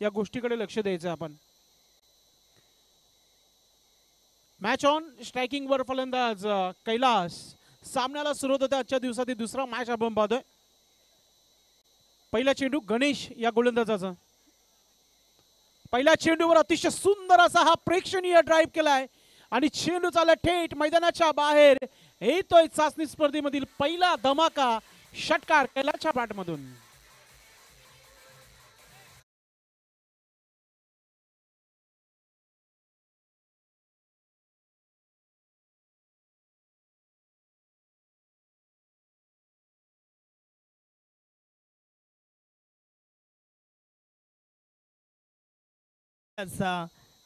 या गोष्टीकडे लक्ष द्यायचं आपण. मॅच ऑन स्ट्रायकिंग वर फलंदाज कैलास. सामन्याला सुरुवात होते आजच्या दिवसातील दुसरा मॅच आपण पाहतोय. पहिला चेंडू गणेश या गोलंदाजाचा. पहिल्या चेंडूवर अतिशय सुंदर असा हा प्रेक्षणीय ड्राईव्ह केलाय आणि चेंडू चालला थेट मैदानाच्या बाहेर. येतोय चाचणी स्पर्धेमधील पहिला धमाका षटकार कैलासच्या बॅटमधून.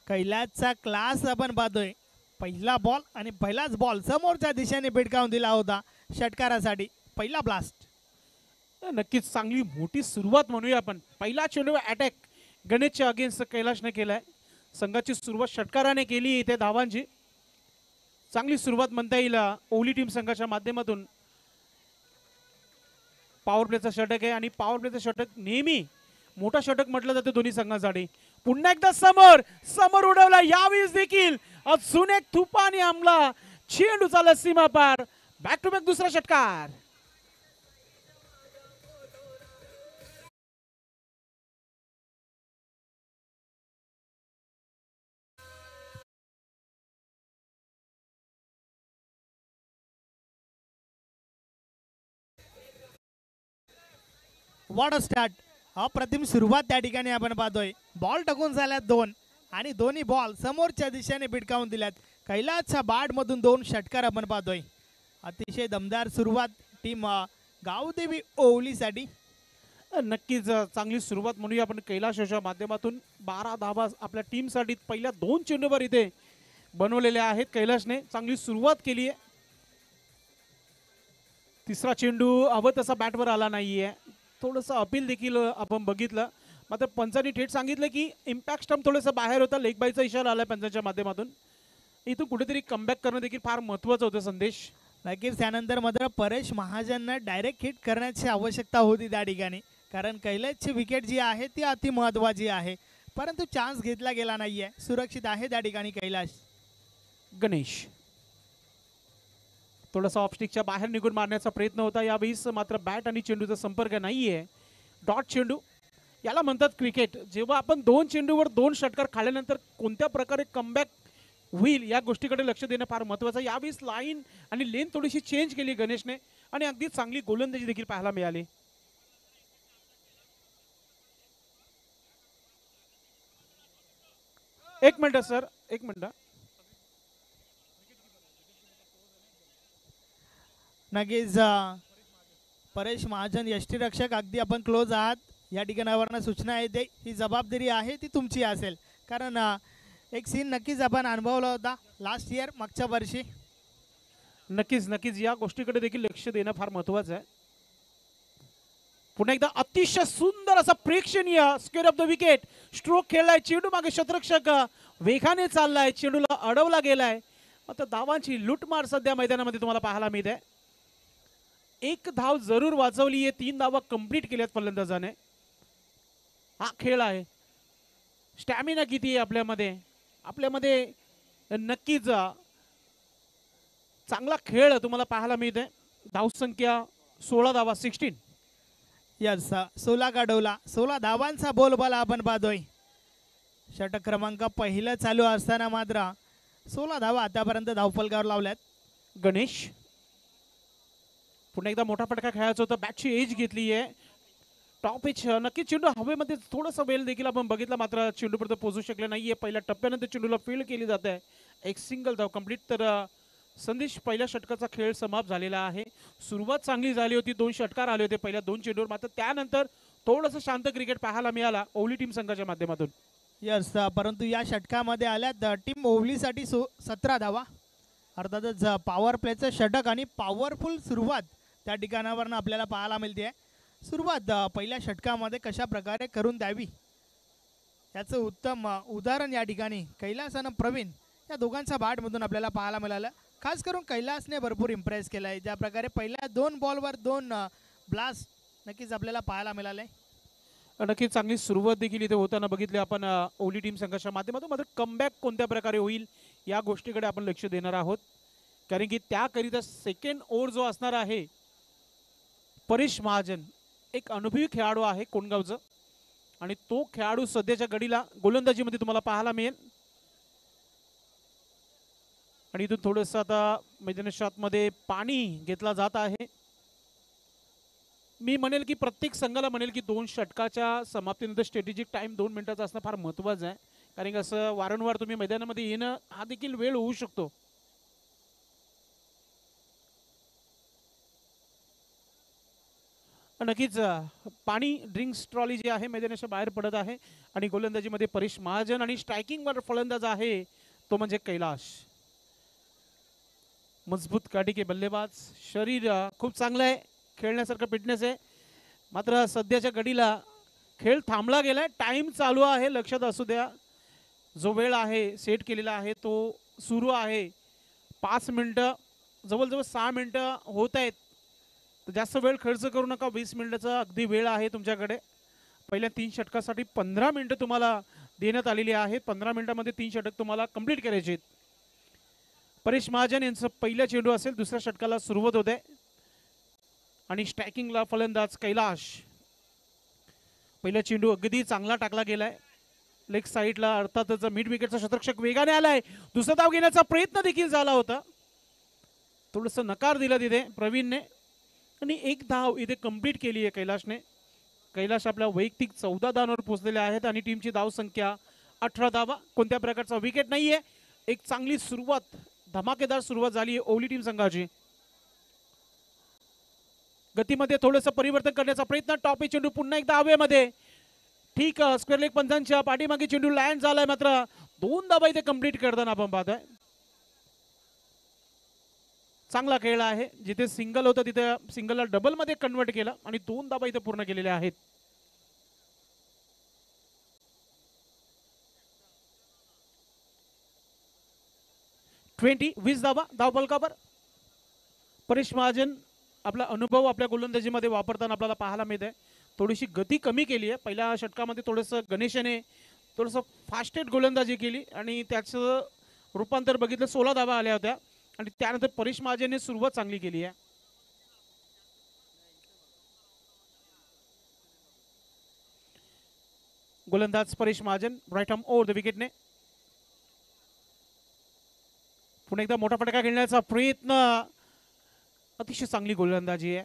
कैलासचा क्लास आपण पाहतोय. पहिला बॉल आणि पहिलाच बॉल समोरच्या दिशेने भिडकावून दिला होता षटकारासाठी. पहिला ब्लास्ट. नक्कीच चांगली मोठी सुरुवात म्हणूया आपण. पहिला चेंडू अटॅक गणेशच्या अगेन्स्ट कैलासने केलाय. संघाची सुरुवात षटकाराने केली इथे धावांची. चांगली सुरुवात म्हणता येईल ओवली टीम संघाच्या माध्यमातून. पॉवर प्लेचा षटक आहे आणि पॉवर प्लेचं षटक नेहमी मोठा षटक म्हटलं जातं दोन्ही संघांसाठी. पुन्हा एकदा समोर समोर उडवला. यावेळेस देखील अजून एक तुफानी हमला. चेंडू चालला सीमा पार. बॅक टू बॅक दुसरा षटकार. What a start. अप्रतिम सुरुवात त्या ठिकाणी आपण पाहतोय. बॉल टाकून झाल्यात 2 आणि दोन्ही बॉल समोरच्या दिशेने भिडकावून दिल्यात. कैलासच्या बॅटमधून 2 षटकार आपण पाहतोय. अतिशय दमदार सुरुवात टीम गावदेवी ओवलीसाठी. नक्कीच चांगली सुरुवात म्हणूया आपण कैलासच्या माध्यमातून. 12 धावा आपल्या टीमसाठी पहिल्या 2 चेंडूवर इथे बनवलेल्या आहेत कैलासने. चांगली सुरुवात केली आहे. तिसरा चेंडू हवं तसा बॅटवर आला नाहीये. थोडंसं अपील देखील आपण बघितलं. मात्र पंचांनी थेट सांगितलं की इम्पॅक्ट स्टंप थोडंसं बाहेर होता. लेग बायचा इशारा आला पंचांच्या माध्यमातून. इथून कुठेतरी कमबॅक करणं देखील फार महत्त्वाचं होतं संदेश. नक्कीच त्यानंतर मात्र परेश महाजननं डायरेक्ट हिट करण्याची आवश्यकता होती त्या ठिकाणी. कारण कैलासची विकेट जी आहे ती अति महत्त्वाची आहे. परंतु चान्स घेतला गेला नाहीये. सुरक्षित आहे त्या ठिकाणी कैलास. गणेश थोडासा ऑफस्टिकच्या बाहेर निघून मारण्याचा प्रयत्न होता यावेळेस. मात्र बॅट आणि चेंडूचा संपर्क नाहीये. डॉट चेंडू याला म्हणतात क्रिकेट. जेव्हा आपण 2 चेंडूवर 2 षटकार खाल्ल्यानंतर कोणत्या प्रकारे कमबॅक होईल या गोष्टीकडे लक्ष देणं फार महत्त्वाचं. यावेळेस लाईन आणि लेन थोडीशी चेंज केली गणेशने आणि अगदी चांगली गोलंदाजी देखील पाहायला मिळाली. एक मिनिट सर, एक मिनिट. नक्कीच परेश महाजन यष्टीरक्षक अगदी आपण क्लोज आहात. या ठिकाणावरनं सूचना येते. ही जबाबदारी आहे ती तुमची असेल. कारण एक सीन नक्कीच आपण अनुभवला होता लास्ट इयर मागच्या वर्षी. नक्कीच नक्कीच या गोष्टीकडे देखील लक्ष देणं फार महत्त्वाचं आहे. पुन्हा एकदा अतिशय सुंदर असा प्रेक्षणीय square of the wicket stroke खेळलाय. चेंडू मागे क्षेत्ररक्षक वेगाने चाललाय. चेंडूला अडवला गेलाय. आता धावांची लुटमार सध्या मैदानामध्ये तुम्हाला पाहायला मिळते. 1 धाव जरूर वाचवली आहे. 3 धावा कंप्लीट केल्यात फलंदाजाने. हा खेळ आहे. स्टॅमिना किती आहे आपल्यामध्ये. आपल्यामध्ये नक्कीच चांगला खेळ तुम्हाला पाहायला मिळते. धावसंख्या 16 धावा 16. यस 16 गाडवला. 16 धावांचा बोलबाला आपण पाहतोय. षटक क्रमांक पहिलं चालू असताना मात्र 16 धावा आतापर्यंत धावफलकावर लावल्यात. गणेश पुन्हा एकदा मोठा फटका खेळायचा होता. बॅटची एज घेतली आहे. Top edge. नक्की चेंडू हवेमध्ये थोडासा वेळ देखील आपण बघितला. मात्र चेंडूपर्यंत पोहोचू शकले नाहीये. पहिल्या टप्प्यानंतर चेंडूला फील्ड केली जाते आहे. एक सिंगल धाव कंप्लीट. तर संदेश पहिल्या षटकाचा खेळ समाप्त झालेला आहे. सुरुवात चांगली झाली होती. 2 षटकार आले होते पहिल्या 2 चेंडूवर. मात्र त्यानंतर थोडंसं शांत क्रिकेट पाहायला मिळाला ओवली टीम संघाच्या माध्यमातून. यस परंतु या षटकामध्ये आल्यात टीम ओवलीसाठी 17 धावा. अर्थातच पॉवर प्लेचं षटक आणि पॉवरफुल सुरुवात त्या ठिकाणावरनं आपल्याला पाहायला मिळते. सुरुवात पहिल्या षटकामध्ये कशा प्रकारे करून द्यावी याचं उत्तम उदाहरण या ठिकाणी कैलास आणि प्रवीण या दोघांच्या बॅटमधून आपल्याला पाहायला मिळालं. खास करून कैलासने भरपूर इम्प्रेस केलं आहे. ज्या प्रकारे पहिल्या 2 बॉलवर 2 ब्लास्ट नक्कीच आपल्याला पाहायला मिळाले. नक्कीच चांगली सुरुवात देखील इथे होताना बघितली आपण ओली टीम संघाच्या माध्यमातून. मात्र कमबॅक कोणत्या प्रकारे होईल या गोष्टीकडे आपण लक्ष देणार आहोत, कारण की त्याकरिता सेकंड ओव्हर जो असणार आहे परेश महाजन एक अनुभवी खेळाडू आहे कोंडगावचं, आणि तो खेळाडू सध्याच्या घडीला गोलंदाजीमध्ये तुम्हाला पाहायला मिळेल. आणि इथून थोडंसं आता मैदानाच्या आतमध्ये पाणी घेतला जात आहे. मी म्हणेल की प्रत्येक संघाला म्हणेल की 2 षटकाच्या समाप्तीनंतर स्ट्रॅटेजिक टाइम 2 मिनिटाचा असणं फार महत्त्वाचं आहे, कारण की असं वारंवार तुम्ही मैदानामध्ये येणं हा देखील वेळ होऊ शकतो. नक्कीच पाणी ड्रिंक्स ट्रॉली जी आहे मैदानाच्या बाहेर पडत आहे. आणि गोलंदाजीमध्ये परेश महाजन आणि स्ट्रायकिंगवर फलंदाज आहे तो म्हणजे कैलाश. मजबूत काठी के बल्लेबाज, शरीर खूप चांगलं आहे, खेळण्यासारखं फिटनेस आहे. मात्र सध्याच्या घडीला खेळ थांबला गेलाय, टाइम चालू आहे, लक्षात असू द्या. जो वेळ आहे सेट केलेला आहे तो सुरू आहे. 5 मिनिटं, जवळजवळ 6 मिनिटं होत आहेत. तर जास्त वेळ खर्च करू नका, 20 मिनिटाचा अगदी वेळ आहे तुमच्याकडे. पहिल्या 3 षटकासाठी 15 मिनिटं तुम्हाला देण्यात आलेली आहेत. 15 मिनिटांमध्ये 3 षटक तुम्हाला कंप्लीट करायचे आहेत. परेश महाजन यांचं पहिला चेंडू असेल, दुसऱ्या षटकाला सुरुवात होते. आणि स्ट्रायकिंगला फलंदाज कैलाश. पहिला चेंडू अगदी चांगला टाकला गेलाय लेग साईडला, अर्थातच मिड विकेटचा शतरक्षक वेगाने आलाय. दुसरा धाव घेण्याचा प्रयत्न देखील झाला होता, थोडंसं नकार दिला तिथे प्रवीणने, आणि 1 धाव इथे कंप्लीट केली आहे कैलाशने. कैलाश आपल्या वैयक्तिक 14 धावांवर पोहोचलेले आहेत आणि टीमची धाव संख्या 18 धावा. कोणत्या प्रकारचा विकेट नाहीये. एक चांगली सुरुवात, धमाकेदार सुरुवात झाली आहे ओली टीम संघाची. गतीमध्ये थोडंसं परिवर्तन करण्याचा प्रयत्न, टॉप चेंडू पुन्हा एकदा हवेमध्ये, ठीक स्क्वेअर लेग पंचांच्या पाठीमागे चेंडू लँड झालाय. मात्र 2 धावा इथे कंप्लीट करताना आपण पाहतोय. चांगला खेळ आहे, जिथे सिंगल होतं तिथे सिंगलला डबल मध्ये कन्वर्ट केलं आणि 2 धावा इथे पूर्ण केलेल्या आहेत. वीस धावा धावफलकावर. परेश महाजन आपला अनुभव आपल्या गोलंदाजीमध्ये वापरताना आपल्याला पाहायला मिळत आहे. थोडीशी गती कमी केली आहे. पहिल्या षटकामध्ये थोडंसं गणेशाने थोडंसं फास्टेट गोलंदाजी केली आणि त्याचं रूपांतर बघितलं, 16 धावा आल्या होत्या. आणि त्यानंतर परेश महाजनने सुरुवात चांगली केली आहे. गोलंदाज Paresh Mahajan right arm over the विकेटने. पुन्हा एकदा मोठा फटका खेळण्याचा प्रयत्न, अतिशय चांगली गोलंदाजी आहे.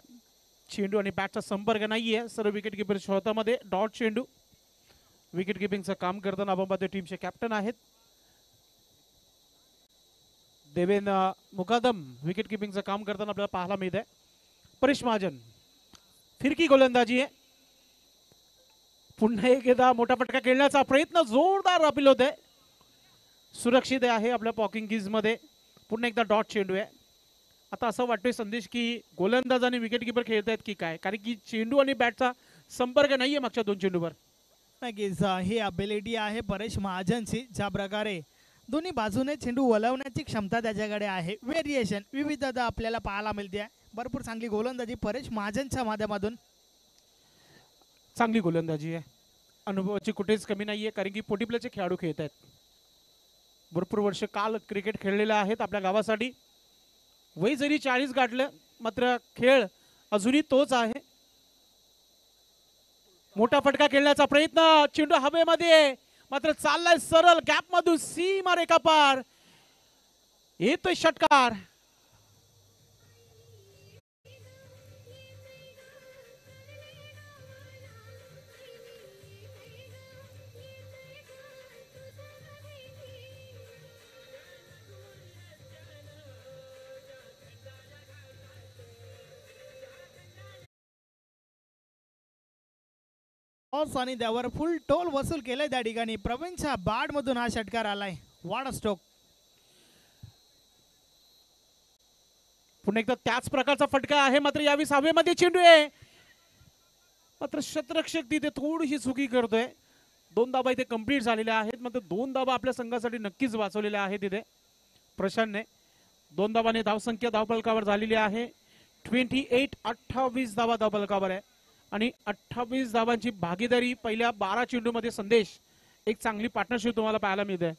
चेंडू आणि बॅटचा संपर्क नाहीये. सर्व विकेट किपर स्वतःमध्ये डॉट चेंडू. विकेट किपिंगचं काम करताना आपण पाहतो टीमचे कॅप्टन आहेत देवेन मुकादम. विकेट किपिंगचं काम करताना आपल्याला पाहायला मिळत आहे. परेश महाजन फिरकी गोलंदाजी आहे. पुन्हा एकदा मोठा फटका खेळण्याचा प्रयत्न, जोरदार अपील होत आहे, सुरक्षित आहे आपल्या पॉकिंग कीज मध्ये. पुन्हा एकदा डॉट चेंडू आहे. आता असं वाटतोय संदेश की गोलंदाज आणि विकेट किपर खेळतायत की काय, कारण की चेंडू आणि बॅटचा संपर्क नाहीये मागच्या 2 चेंडूवर. नक्कीच ही अबिलिटी आहे परेश महाजनची, ज्या प्रकारे दोन्ही बाजूने चेंडू वळवण्याची क्षमता त्याच्याकडे आहे. व्हेरिएशन, विविधता आपल्याला पाहायला मिळते. भरपूर चांगली गोलंदाजी परेश महाजनच्या माध्यमातून. चांगली गोलंदाजी आहे, अनुभवाची कुठेच कमी नाहीये, कारण की पोटीप्लेचे खेळाडू खेळत आहेत. भरपूर वर्ष काल क्रिकेट खेळलेले आहेत आपल्या गावासाठी. वय जरी 40 गाठलं मात्र खेळ अजूनही तोच आहे. मोठा फटका खेळण्याचा प्रयत्न, चेंडू हवेमध्ये, मात्र चाललाय सरळ गॅप मधून सीमा रेखा पार, येतोय षटकार. आणि त्यावर फुल टोल वसूल केलंय त्या ठिकाणी. प्रवीणच्या बॅट मधून हा षटकार आलाय. What a stroke. पुन्हा एकदा त्याच प्रकारचा फटका आहे, मात्र यावेळी हवेमध्ये चेंडू आहे, मात्र शतरक्षक तिथे थोडीशी चुकी करतोय. 2 धावा इथे कंप्लीट झालेल्या आहेत, मात्र 2 धावा आपल्या संघासाठी नक्कीच वाचवलेल्या आहेत तिथे प्रशांतने. 2 धावाने धावसंख्या धावफलकावर झालेली आहे. 28 28 धावा धावफलकावर आहे. आणि 28 धावांची भागीदारी पहिल्या 12 चेंडूमध्ये. संदेश, एक चांगली पार्टनरशिप तुम्हाला पाहायला मिळते.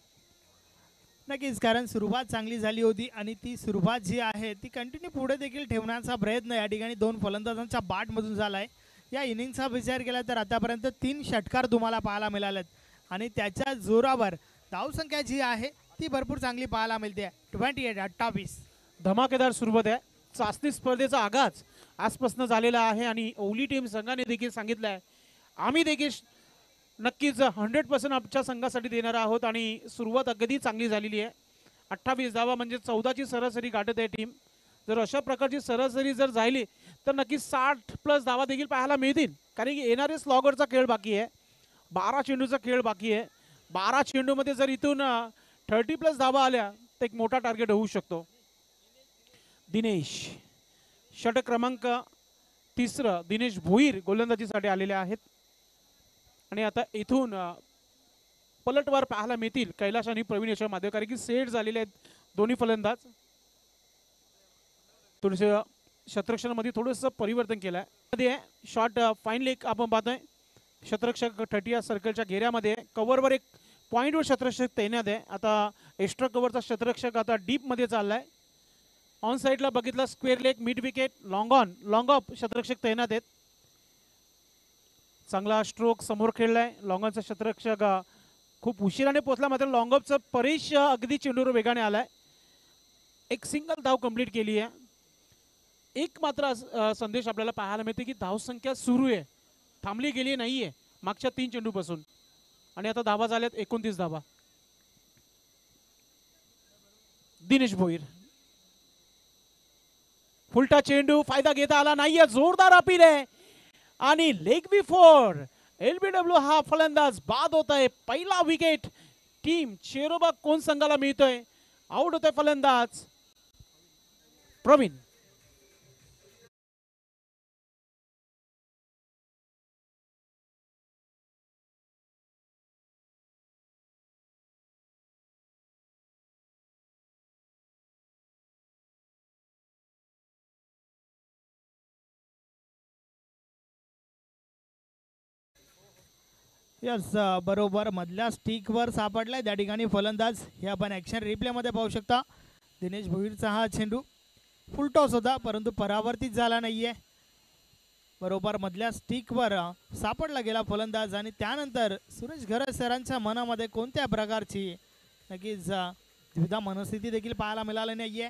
नक्कीच, कारण सुरुवात चांगली झाली होती आणि ती सुरुवात जी आहे ती कंटिन्यू पुढे देखील ठेवण्याचा प्रयत्न या ठिकाणी दोन फलंदाजांच्या बाटमधून झाला आहे. या इनिंगचा विचार केला तर आतापर्यंत 3 षटकार तुम्हाला पाहायला मिळालेत आणि त्याच्या जोरावर धावसंख्या जी आहे ती भरपूर चांगली पाहायला मिळते. 28. धमाकेदार सुरुवात आहे. चाचणी स्पर्धेचा आगाज आजपासून झालेला आहे आणि ओवली टीम संघाने देखील सांगितलं आहे आम्ही देखील नक्कीच 100% आमच्या संघासाठी देणार आहोत आणि सुरुवात अगदी चांगली झालेली आहे. 28 धावा म्हणजे 14ची सरासरी गाठत आहे टीम. जर अशा प्रकारची सरासरी जर झाली तर नक्कीच 60+ धावा देखील पाहायला मिळतील, कारण की येणारे स्लॉगरचा खेळ बाकी आहे. 12 चेंडूचा खेळ बाकी आहे. 12 चेंडूमध्ये जर इथून 30+ धावा आल्या तर एक मोठा टार्गेट होऊ शकतो. दिनेश, षटक क्रमांक 3 दिनेश भोईर गोलंदाजीसाठी आलेले आहेत आणि आता इथून पलटवार पाहायला मिळतील कैलाश आणि प्रवीण यशवंत माधव, कारण की सेट झालेले आहेत दोन्ही फलंदाज. थोडंसं शतरक्षणामध्ये थोडंसं परिवर्तन केलं आहे. शॉर्ट फाईन लेग आपण पाहतोय. शतरक्षक 30 सर्कलच्या घेऱ्यामध्ये कव्हरवर एक पॉईंटवर शतरक्षक तैनात आहे. आता एक्स्ट्रा कव्हरचा शतरक्षक आता डीपमध्ये चाललाय. ऑन साईडला बघितलं square leg, mid wicket, long off शतरक्षक तैनात आहेत. चांगला स्ट्रोक समोर खेळलाय. लॉंग ऑनचा शतरक्षक खूप उशिराने पोहोचला, मात्र लॉंग ऑफचं परेश अगदी चेंडूवर वेगाने आलाय. एक सिंगल धाव कंप्लीट केली आहे. एक मात्र संदेश आपल्याला पाहायला मिळते की धावसंख्या सुरू आहे, थांबली गेली नाहीये मागच्या 3 चेंडूपासून आणि आता धावा झाल्यात 29 धावा. दिनेश भोईर, फुलटा चेंडू, फायदा घेता आला नाहीये. जोरदार अपील आहे आणि लेग बिफोर. LBW हा फलंदाज बाद होत आहे. पहिला विकेट टीम चेरोबा कोण संघाला मिळतोय. आउट होतोय फलंदाज प्रवीण. यस, बरोबर मधल्या स्टिकवर सापडलाय त्या ठिकाणी फलंदाज. हे आपण ॲक्शन रिप्लेमध्ये पाहू शकता. दिनेश भोईरचा हा चेंडू फुलटॉस होता परंतु परावर्तित झाला नाहीये. बरोबर मधल्या स्टिकवर सापडला गेला फलंदाज आणि त्यानंतर सुरेश घरत सरांच्या मनामध्ये कोणत्या प्रकारची नक्कीच द्विधा मनस्थिती देखील पाहायला मिळाली नाहीये.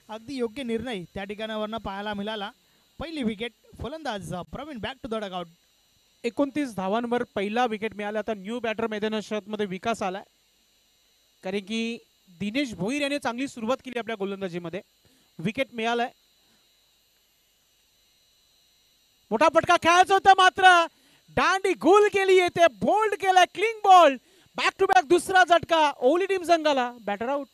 अगदी योग्य निर्णय त्या ठिकाणावरनं पाहायला मिळाला. पहिली विकेट फलंदाज Praveen, back to the dugout. 29 धावांवर पहिला विकेट मिळाला. आता न्यू बॅटर मैदानात मध्ये विकास आलाय, कारण की दिनेश भोईर याने चांगली सुरुवात केली आपल्या गोलंदाजीमध्ये. विकेट मिळालाय. मोठा फटका खेळायचा होता मात्र दांडी गोल केली येते. बोल्ड केलाय, clean ball. Back to back दुसरा झटका ओवली टीम संघाला. Batter out.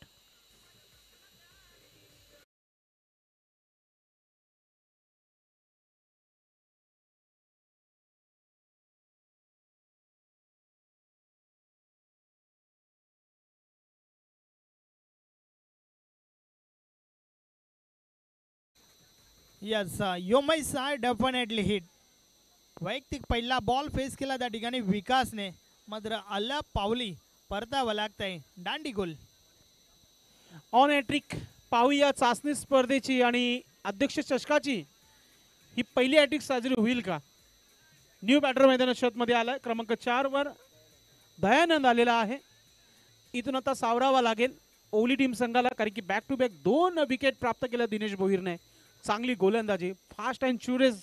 यस, योमैस डेफिनेटली हिट. वैयक्तिक पहिला बॉल फेस केला त्या ठिकाणी विकासने, मात्र आल्या पावली परतावं लागतंय. दांडी गोल. ऑन हॅट्रिक पाहूया चाचणी स्पर्धेची आणि अध्यक्ष चषकाची ही पहिली हॅट्रिक साजरी होईल का. न्यू बॅटर मैदानात मध्ये आलाय. क्रमांक 4 वर दयानंद आलेला आहे. इथून आता सावरावा लागेल ओवली टीम संघाला, कारण की बॅक टू बॅक 2 विकेट प्राप्त केल्या दिनेश भोईरने. चांगली गोलंदाजी, फास्ट अँड च्युरियस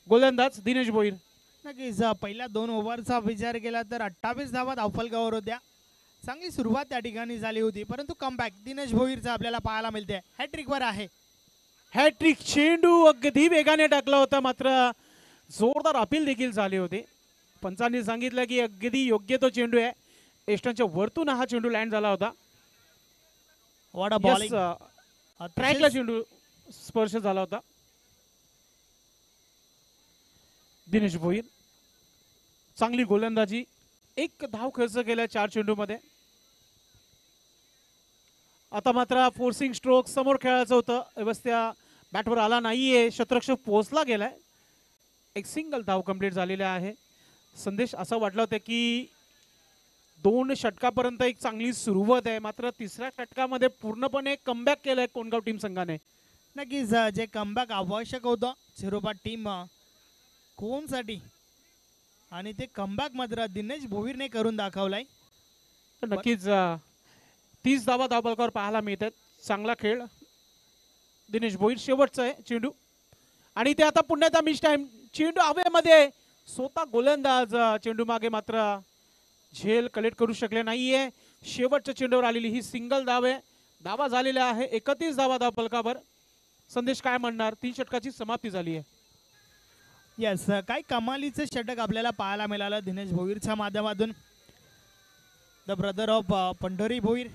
गोलंदाज दिनेश भोईर. नक्कीच पहिल्या 2 ओव्हरचा विचार केला तर 28 धावा धावफलकावर होत्या. चांगली सुरुवात त्या ठिकाणी झाली होती परंतु कमबॅक दिनेश भोईरचा आपल्याला पाहायला मिळते. हॅट्रिकवर आहे. हॅट्रिक चेंडू अगदी वेगाने टाकला होता, मात्र जोरदार अपील देखील झाले होते. पंचांनी सांगितलं की अगदी योग्य तो चेंडू आहे. एस्टनच्या वरतून हा चेंडू लँड झाला होता. What a bowling. ट्रॅकला चेंडू स्पर्श झाला होता. दिनेश भोईर चांगली गोलंदाजी. 1 धाव खर्च केला 4 चेंडूमध्ये. आता मात्र फोर्सिंग स्ट्रोक समोर खेळायचं होतं, व्यवस्था बॅटवर आला नाहीये. शतरक्षक पोहोचला गेलाय. एक सिंगल धाव कंप्लीट झालेले आहे. संदेश असं वाटलं होतं की 2 षटकापर्यंत एक चांगली सुरुवात आहे, मात्र तिसऱ्या षटकामध्ये पूर्णपणे कमबॅक केलंय कोणगाव टीम संघाने. नक्कीच जे कमबॅक आवश्यक होतं शिरोपा टीम कोणसाठी, आणि ते कमबॅक मात्र दिनेश भोईरने करून दाखवलाय. तर नक्कीच 30 धावा धावफलकावर पाहायला मिळतात. चांगला खेळ. दिनेश भोईर शेवटचा आहे चेंडू, आणि ते आता पुन्हा एकदा मिस टाइम. चेंडू हवेमध्ये, स्वतः गोलंदाज चेंडू मागे मात्र झेल कलेक्ट करू शकले नाहीये. शेवटच्या चेंडूवर आलेली ही सिंगल धाव आहे. धावा झालेल्या आहे 31 धावा धावफलकावर. संदेश काय म्हणणार? 3 षटकाची समाप्ती झाली आहे. यस, काय कमालीचं षटक आपल्याला पाहायला मिळालं दिनेश भोईरच्या माध्यमातून. The brother of Pandhari Bhoir.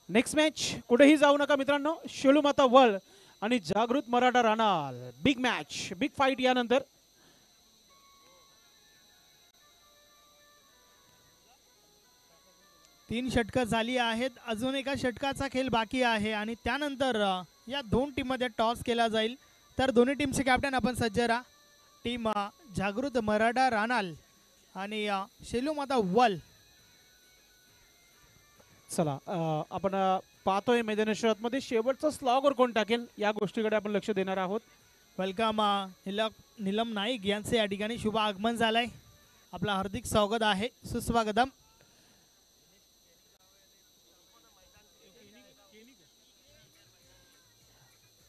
Next match कुठेही जाऊ नका मित्रांनो. शेलूमाता वर्ल्ड आणि जागृत मराठा राणाल. बिग मॅच, बिग फाईट यानंतर. तीन षटकं झाली आहेत, अजून एका षटकाचा खेळ बाकी आहे, आणि त्यानंतर या दोन टीममध्ये टॉस केला जाईल. तर दोन्ही टीमचे कॅप्टन आपण सज्ज राहा. टीम जागृत मराठा राणाल आणि शेलूमाता वर्ल्ड. चला आपण पाहतोय मैदानामध्ये शेवटचा स्लॉगवर कोण टाकेल या गोष्टीकडे आपण लक्ष देणार आहोत. वेलकम नीलम नाईक यांचे या ठिकाणी शुभ आगमन झालंय. आपलं हार्दिक स्वागत आहे, सुस्वागतम.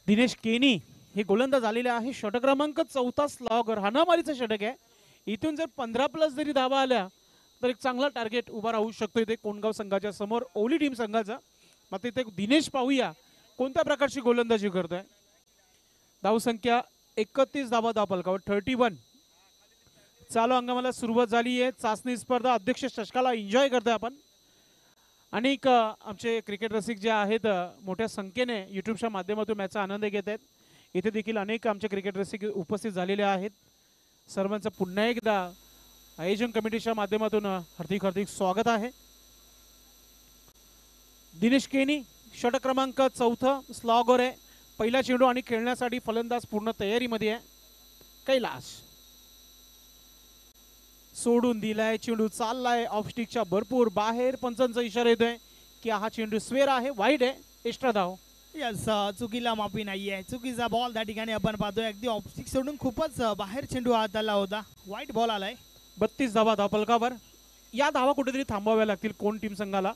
दिनेश केनी हे गोलंदाज आलेले आहे. षटक क्रमांक 4 स्लॉगर, हाणामारीचं षटक आहे. इथून जर 15+ जरी धावा आल्या तर एक चांगला टार्गेट उभा राहू शकतो इथे कोणगाव संघाच्या समोर, ओली टीम संघाचा. मात्र इथे दिनेश पाहूया कोणत्या प्रकारची गोलंदाजी करतोय. धावसंख्या 31 धावा धावफलकावर 31. चालू हंगामाला सुरुवात झाली आहे. चाचणी स्पर्धा अध्यक्ष चषकाला एन्जॉय करतोय आपण. अनेक आमचे क्रिकेट रसिक जे आहेत मोठ्या संख्येने यूट्यूबच्या माध्यमातून मॅचचा आनंद घेत आहेत. इथे देखील अनेक आमचे क्रिकेट रसिक उपस्थित झालेले आहेत. सर्वांचं पुन्हा एकदा आयोजन कमिटीच्या माध्यमातून हार्दिक हार्दिक स्वागत आहे. दिनेश केनी षटक क्रमांक 4 स्लॉगर आहे. पहिला चेंडू आणि खेळण्यासाठी फलंदाज पूर्ण तयारीमध्ये आहे. कैलास सोडून दिलाय, चेंडू चाललाय ऑफ स्टिकच्या भरपूर बाहेर. पंचांचा इशारा येतोय की हा चेंडू स्वेर आहे, वाईड आहे, एक्स्ट्रा धाव. यस, चुकीला माफी नाहीये. चुकीचा बॉल त्या ठिकाणी आपण पाहतोय. अगदी ऑफ स्टिक सोडून खूपच बाहेर चेंडू हात आला होता. वाईट बॉल आलाय. 32 धावा धावफलकावर. या धावा कुठेतरी थांबवाव्या लागतील कोण टीम संघाला.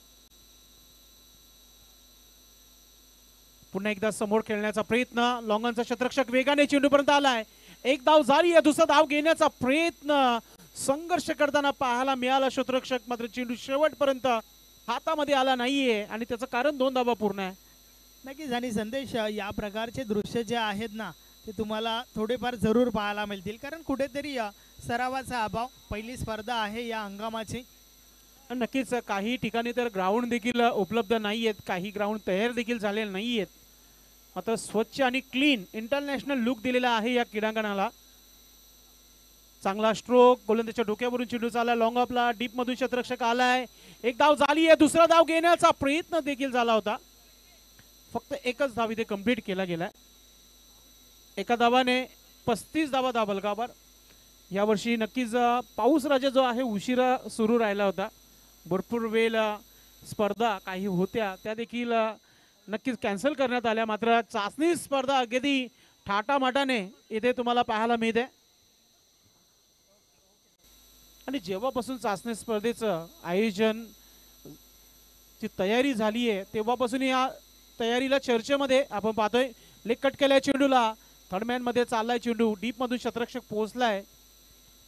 पुन्हा एकदा समोर खेळण्याचा प्रयत्न. लॉंगनचा क्षेत्ररक्षक वेगाने चेंडूपर्यंत आलाय. एक धाव झाली आहे. दुसरा धाव घेण्याचा प्रयत्न संघर्ष करताना पाहायला मिळाला क्षेत्ररक्षक, मात्र चेंडू शेवटपर्यंत हातामध्ये आला नाहीये आणि त्याचं कारण 2 धावा पूर्ण आहे. नक्कीच. आणि संदेश, या प्रकारचे दृश्य जे आहेत ना ते तुम्हाला थोडेफार जरूर पाहायला मिळतील, कारण कुठेतरी सरावाचा अभाव. पहिली स्पर्धा आहे या हंगामाची. नक्कीच काही ठिकाणी तर ग्राउंड देखील उपलब्ध नाहीयेत, काही ग्राउंड तयार देखील झालेले नाहीयेत. मात्र स्वच्छ आणि क्लीन इंटरनॅशनल लुक दिलेला आहे या क्रीडांगणाला. चांगला स्ट्रोक. गोलंदाजच्या डोक्यावरून चेंडू चालला लॉंग ऑफला. डीप मधून क्षेत्ररक्षक आलाय. एक धाव झाली आहे. दुसरा धाव घेण्याचा प्रयत्न देखील झाला होता. फक्त एकच धाव इथे कंप्लीट केला गेलाय. एका धावाने 35 धावा धावफलकावर. यावर्षी नक्कीच पाऊस राजा जो आहे उशिरा सुरू राहिला होता. भरपूर वेळ स्पर्धा काही होत्या त्या देखील नक्कीच कॅन्सल करण्यात आल्या. मात्र चाचणी स्पर्धा अगदी थाटामाटाने इथे तुम्हाला पाहायला मिळते. आणि जेव्हापासून चाचणी स्पर्धेचं आयोजन ची तयारी झाली आहे तेव्हापासून या तयारीला चर्चेमध्ये आपण पाहतोय. लेग कट केलाय चेंडूला. थर्डमॅन मध्ये चाललाय चेंडू. डीप मधून क्षेत्ररक्षक पोहोचलाय.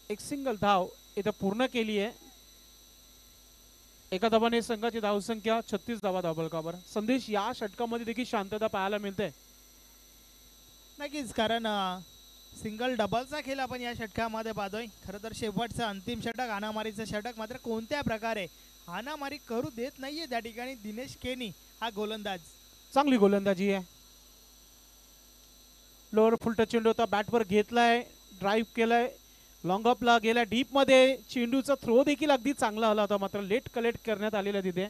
एक सिंगल धाव इथं पूर्ण केली आहे. एका धावाने संघाची धावसंख्या 36 धावा धावफलकावर. संदेश, या षटकामध्ये देखील शांतता पाहायला मिळते. नक्कीच, कारण सिंगल डबलचा खेळ आपण या षटकामध्ये पाहतोय. खरं तर शेवटचं अंतिम षटक, हाणामारीचं षटक, मात्र कोणत्या प्रकारे हाणामारी करू देत नाहीये त्या ठिकाणी दिनेश केनी हा गोलंदाज. चांगली गोलंदाजी आहे. लोअर फुल टच चेंडू होता, बॅटवर घेतलाय, ड्राईव्ह केलाय, लॉंग ऑफला गेला. डीप मध्ये चेंडूचा थ्रो देखील अगदी चांगला आला होता, मात्र लेट कलेक्ट करण्यात आलेला तिथे.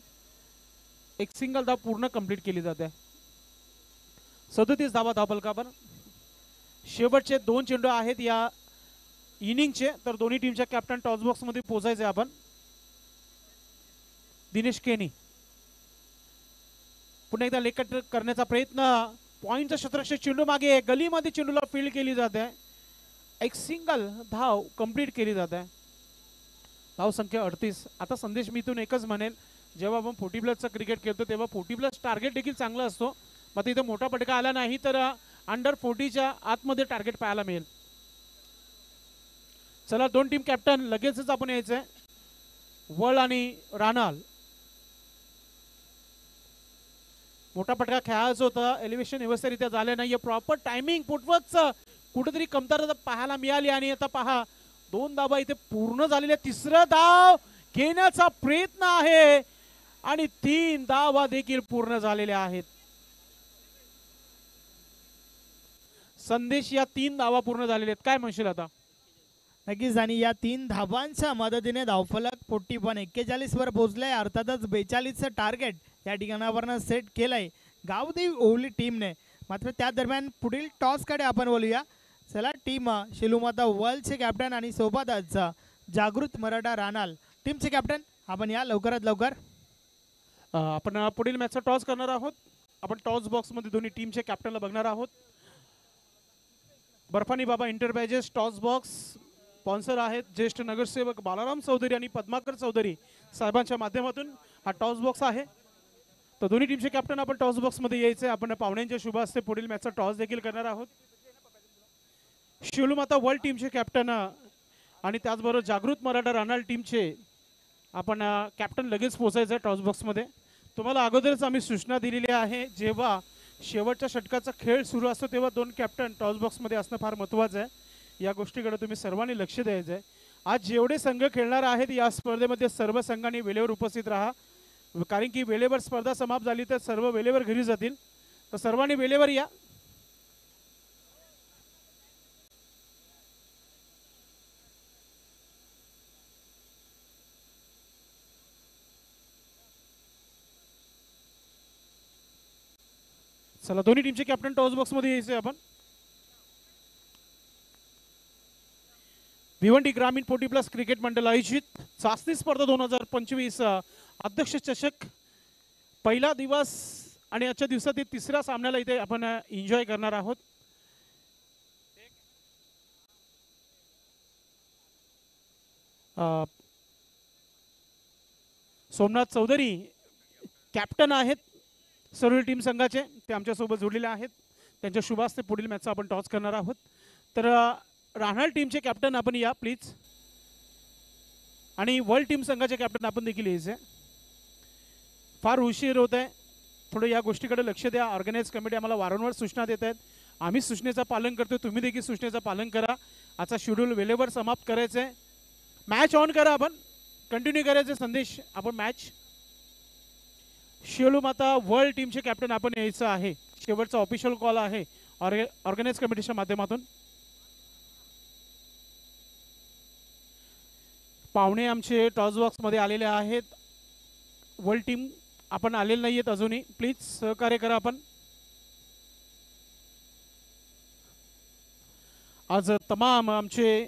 एक सिंगल धाव पूर्ण कंप्लीट केली जाते. 37 धावा धावफलकावर. शेवटचे 2 चेंडू आहेत या इनिंगचे, तर दोन्ही टीमच्या कॅप्टन टॉस बॉक्स मध्ये पोहोचायचे आपण. दिनेश केनी पुन्हा एकदा लेग कट करण्याचा प्रयत्न. पॉइंटचा क्षेत्ररक्षक चेंडू मागे गलीमध्ये चेंडूला फील्ड केली जाते. एक सिंगल धाव कंप्लीट केली जाते. धाव संख्या 38. आता संदेश मी इथून एकच म्हणेल, जेव्हा आपण 40 प्लसचं क्रिकेट खेळतो तेव्हा 40 प्लस टार्गेट देखील चांगला असतो. मग इथे मोठा फटका आला नाही तर अंडर 40च्या आतमध्ये टार्गेट पाहायला मिळेल. चला, 2 टीम कॅप्टन लगेचच आपण यायचंय. वळ आणि रानाल. मोठा फटका खेळायचा होता, एलिव्हेशन व्यवस्थितरित्या झाले नाहीये. प्रॉपर टायमिंग फुटवर्कच कुठेतरी कमतरता पाहायला मिळाली आणि आता पहा 2 धावा इथे पूर्ण झालेल्या. 3रं धाव घेण्याचा प्रयत्न आहे आणि 3 धावा देखील पूर्ण झालेल्या आहेत. संदेश, या 3 धावा पूर्ण झालेल्या आहेत, काय म्हणशील आता? नक्कीच, आणि या 3 धावांच्या मदतीने धावफलक 41 वर पोहोचलाय. अर्थातच 42चं टार्गेट या ठिकाणावरनं सेट केलंय गावदेवी ओवली टीमने. मात्र त्या दरम्यान पुढील टॉसकडे आपण बोलूया. चला, टीम शिलूमाता वर्ल्डचे कॅप्टन आणि सोबतच जागृत मराठा रानाल टीमचे कॅप्टन आपण या लवकरात लवकर. आपण पुढील मॅचचा टॉस करणार आहोत. आपण टॉस बॉक्स मध्ये दोन्ही टीमचे कॅप्टनला बघणार आहोत. बर्फानी बाबा एंटरप्राइजेस टॉस बॉक्स स्पॉन्सर आहेत ज्येष्ठ नगरसेवक बालाराम चौधरी आणि पद्माकर चौधरी साहेबांच्या माध्यमातून हा टॉस बॉक्स आहे. तर दोन्ही टीमचे कॅप्टन आपण टॉस बॉक्स मध्ये यायचे. आपण पाहुण्यांच्या शुभ हस्ते पुढील मॅचचा टॉस देखील करणार आहोत. शिवलमाता वर्ल्ड टीमचे कॅप्टन आणि त्याचबरोबर जागृत मराठा रानाल टीमचे आपण कॅप्टन लगेच पोहोचायचं टॉस बॉक्स मध्ये. तुम्हाला अगोदरच आम्ही सूचना दिलेली आहे, जेव्हा शेवटच्या षटकाचा खेळ सुरू असतो तेव्हा 2 कॅप्टन टॉस बॉक्स मध्ये असणं फार महत्त्वाचं आहे. या गोष्टीकडे तुम्ही सर्वांनी लक्ष द्यायचं आहे. आज जेवढे संघ खेळणार आहेत या स्पर्धेमध्ये सर्व संघांनी वेळेवर उपस्थित राहा, कारण की वेळेवर स्पर्धा समाप्त झाली तर सर्व वेळेवर घरी जातील. तर सर्वांनी वेळेवर या. चला, दोन्ही टीमचे कॅप्टन टॉस बॉक्स मध्ये यायचे आपण. भिवंडी ग्रामीण 40 प्लस क्रिकेट मंडळ आयोजित चाचणी स्पर्धा 2025 अध्यक्ष चषक पहिला दिवस आणि आजच्या दिवसातील 3ऱ्या सामन्याला इथे आपण एन्जॉय करणार आहोत. सोमनाथ चौधरी कॅप्टन आहेत सर्व टीम संघाचे, ते आमच्यासोबत जोडलेले आहेत. त्यांच्या शुभ हस्ते पुढील मॅचचा आपण टॉस करणार आहोत. तर राहणार टीमचे कॅप्टन आपण या प्लीज, आणि वर्ल्ड टीम संघाचे कॅप्टन आपण देखील यायचे. फार उशीर होत आहे, थोडं या गोष्टीकडे लक्ष द्या. ऑर्गनाइज कमिटी आम्हाला वारंवार सूचना देत आहेत, आम्ही सूचनेचं पालन करतो, तुम्ही देखील सूचनेचं पालन करा. आजचा शेड्यूल वेळेवर समाप्त करायचं आहे. मॅच ऑन करा, आपण कंटिन्यू करायचं संदेश. आपण मॅच शिवलमाता वर्ल्ड टीमचे कॅप्टन आपण यायचं आहे. शेवटचा ऑफिशियल कॉल आहे ऑर्गनाइज कमिटीच्या माध्यमातून. पाहुणे आमचे टॉस बॉक्स मध्ये आलेले आहेत. वर्ल्ड टीम आपण आलेले नाहीयेत अजूनही, प्लीज सहकार्य करा. आपण आज तमाम आमचे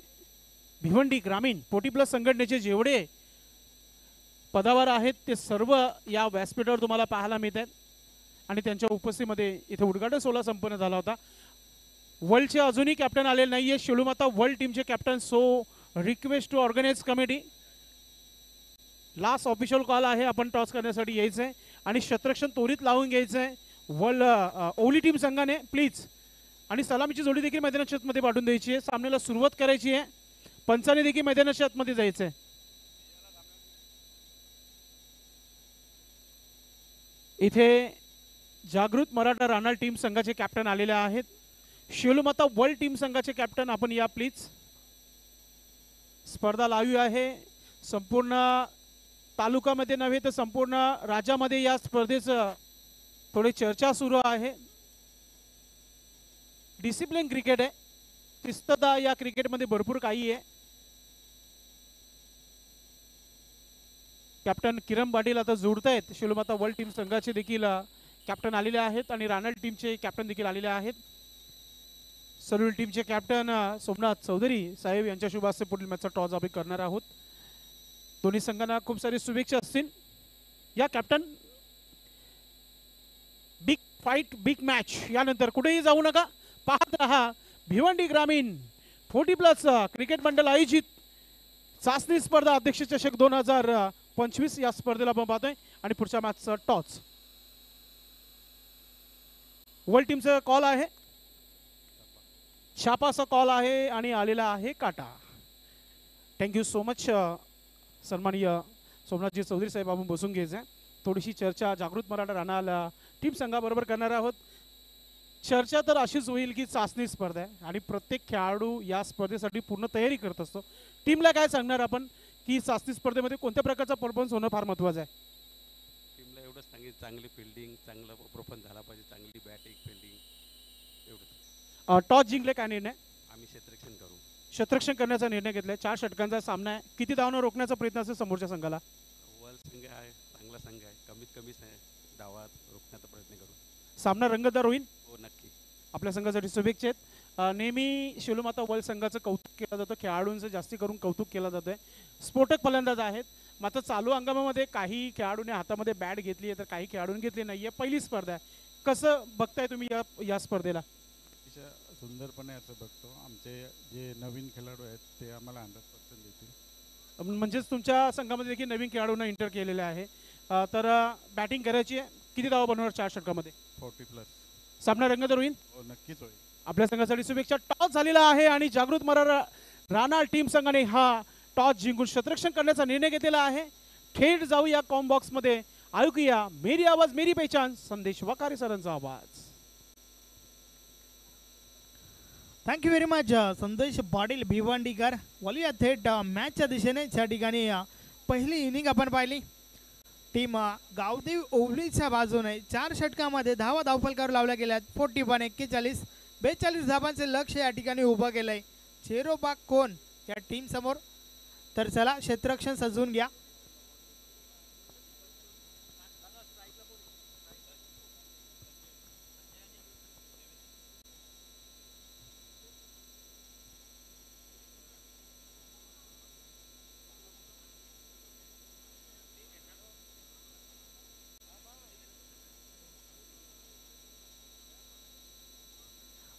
भिवंडी ग्रामीण 40 प्लस संघटनेचे जेवढे पदावर आहेत ते सर्व या व्यासपीठावर तुम्हाला पाहायला मिळत आहेत, आणि त्यांच्या उपस्थितीमध्ये इथे उद्घाटन सोहळा संपन्न झाला होता. वर्ल्डचे अजूनही कॅप्टन आलेले नाहीये शिवलमाता वर्ल्ड टीमचे captain. So request to organize committee, last official call आहे, आपण टॉस करण्यासाठी यायचं आहे आणि क्षेत्ररक्षण त्वरित लावून घ्यायचं आहे वर्ल्ड ओवली टीम संघाने प्लीज. आणि सलामीची जोडी देखील मैदानाच्या आतमध्ये पाठवून द्यायची आहे. सामन्याला सुरुवात करायची आहे. पंचाने देखील मैदानाच्या आतमध्ये जायचं आहे. इथे जागृत मराठा रानाल टीम संघाचे कॅप्टन आलेले आहेत. शिवलमाता वर्ल्ड टीम संघाचे कॅप्टन आपण या प्लीज. स्पर्धा लाईव्ह आहे, संपूर्ण तालुक्यामध्ये नव्हे तर संपूर्ण राज्यामध्ये या स्पर्धेचं थोडी चर्चा सुरू आहे. डिसिप्लिन क्रिकेट आहे, शिस्तता या क्रिकेटमध्ये भरपूर काही आहे. कॅप्टन किरण पाटील आता जोडतायत शिवलमाता वर्ल्ड टीम संघाचे देखील कॅप्टन आलेले आहेत आणि रानल टीमचे कॅप्टन देखील आलेले आहेत. सलूल टीमचे कॅप्टन सोमनाथ चौधरी साहेब यांच्या शुभ हस्ते पुढील मॅचचा टॉस आम्ही करणार आहोत. दोन्ही संघांना खूप सारी शुभेच्छा असतील. या captain, big fight big match. यानंतर कुठेही जाऊ नका, पाहत रहा भिवंडी ग्रामीण 40+ क्रिकेट मंडळ आयोजित चाचणी स्पर्धा अध्यक्ष चषक 2025 या स्पर्धेला आपण पाहतोय. आणि पुढच्या मॅचचा टॉस वर्ल्ड टीमचा कॉल आहे, छापाचा कॉल आहे आणि आलेला आहे काटा. Thank you so much. सन्माननीय सोमनाथजी चौधरी साहेब, आपण बसून घ्यायचं आहे. थोडीशी चर्चा जागृत मराठा राणा टीम संघाबरोबर करणार आहोत. चर्चा तर अशीच होईल की चाचणी स्पर्धा आहे आणि प्रत्येक खेळाडू या स्पर्धेसाठी पूर्ण तयारी करत असतो. टीमला काय सांगणार आपण की चाचणी स्पर्धेमध्ये कोणत्या प्रकारचा परफॉर्मन्स होणं फार महत्त्वाचं आहे? टीमला एवढंच सांगितलं, चांगली फिल्डिंग, चांगला परफॉर्मन्स झाला पाहिजे, चांगली बॅटिंग फिल्डिंग एवढंच. टॉस जिंकले काय निर्णय? आम्ही क्षेत्ररक्षण करू. क्षेत्ररक्षण करण्याचा निर्णय घेतलाय. 4 षटकांचा सामना आहे. किती धावांवर रोखण्याचा प्रयत्न असेल समोरच्या संघाला? वर्ल्ड संघ आहे, चांगला संघ आहे, कमीत कमी धावात रोखण्याचा प्रयत्न करू. सामना रंगतदार होईल. हो नक्की. आपल्या संघासाठी शुभेच्छा आहेत. नेहमी शेलूमाता वर्ल्ड संघाचं कौतुक केलं जातं, खेळाडूंचं जास्ती करून कौतुक केलं जातं. स्फोटक फलंदाज आहेत. मात्र चालू हंगामामध्ये काही खेळाडूंनी हातामध्ये बॅट घेतली आहे तर काही खेळाडूंनी घेतली नाही आहे. पहिली स्पर्धा आहे, कसं बघताय तुम्ही या स्पर्धेला? अतिशय सुंदरपणे असं बघतो. आमचे जे नवीन खेळाडू आहेत ते आम्हाला 100% देतील. म्हणजेच तुमच्या संघामध्ये देखील नवीन खेळाडूंना एंटर केलेले आहे. तर बॅटिंग करायची आहे. किती धावा बनवणार 4 षटकामध्ये? 40+. सामना रंगतदार होईल. हो नक्कीच होईल. आपल्या संघासाठी शुभेच्छा. टॉस झालेला आहे आणि जागृत मराठा राणा टीम संघाने हा टॉस जिंकून क्षेत्ररक्षण करण्याचा निर्णय घेतलेला आहे. थेट जाऊया कॉम बॉक्समध्ये, ऐकूया मेरी आवाज मेरी पहचान संदेश वकारे सरांचा आवाज. थँक्यू व्हेरी मच संदेश पाटील भिवंडीकर. वळूया थेट मॅचच्या दिशेने. त्या ठिकाणी पहिली इनिंग आपण पाहिली. टीम गावदेव ओवलीच्या बाजूने 4 षटकामध्ये धावफलकावर लावल्या गेल्यात. 41, 42 धावांचे लक्ष या ठिकाणी उभं केलंय चेरोबा कोण या टीम समोर. तर चला क्षेत्ररक्षण सजवून घ्या.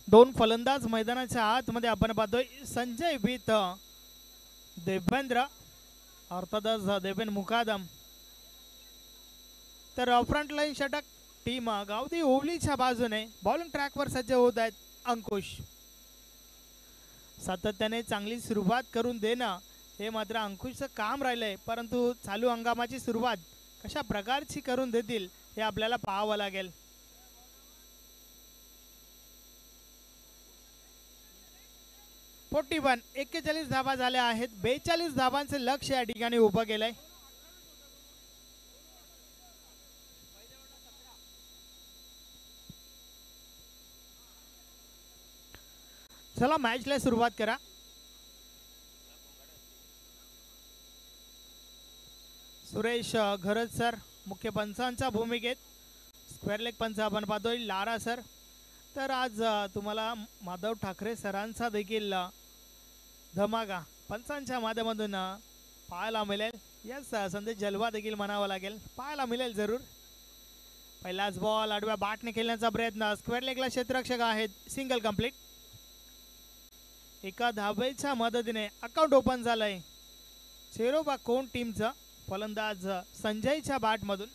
दोन फलंदाज मैदानाच्या आतमध्ये आपण पाहतोय. संजय विथ देवेंद्र, अर्थातच देवेंद्र मुकादम. तर फ्रंट लाईन षटक टीम गावदी ओवलीच्या बाजूने बॉलिंग ट्रॅकवर सज्ज होत आहेत अंकुश. सातत्याने चांगली सुरुवात करून देणं हे मात्र अंकुशचं काम राहिलंय, परंतु चालू हंगामाची सुरुवात कशा प्रकारची करून देतील हे आपल्याला पाहावं लागेल. फोर्टी 41 धावा झाल्या आहेत. 42 धावांचे लक्ष या ठिकाणी उभं केलंय. चला मॅचला सुरुवात करा. सुरेश घरत सर मुख्य पंचांच्या भूमिकेत. स्क्वेअर लेग पंच आपण पाहतोय लारा सर. तर आज तुम्हाला माधव ठाकरे सरांचा देखील धमाका पंचांच्या माध्यमातून पाहायला मिळेल. यस, संदेश जलवा देखील म्हणावं लागेल, पाहायला मिळेल जरूर. पहिलाच बॉल आडव्या बॅटने खेळण्याचा प्रयत्न. स्क्वेअर लेगला क्षेत्ररक्षक आहेत. Single complete. एका धावेच्या मदतीने अकाउंट ओपन झालंय चेरोबा कोण टीमचं. फलंदाज संजयच्या बॅटमधून.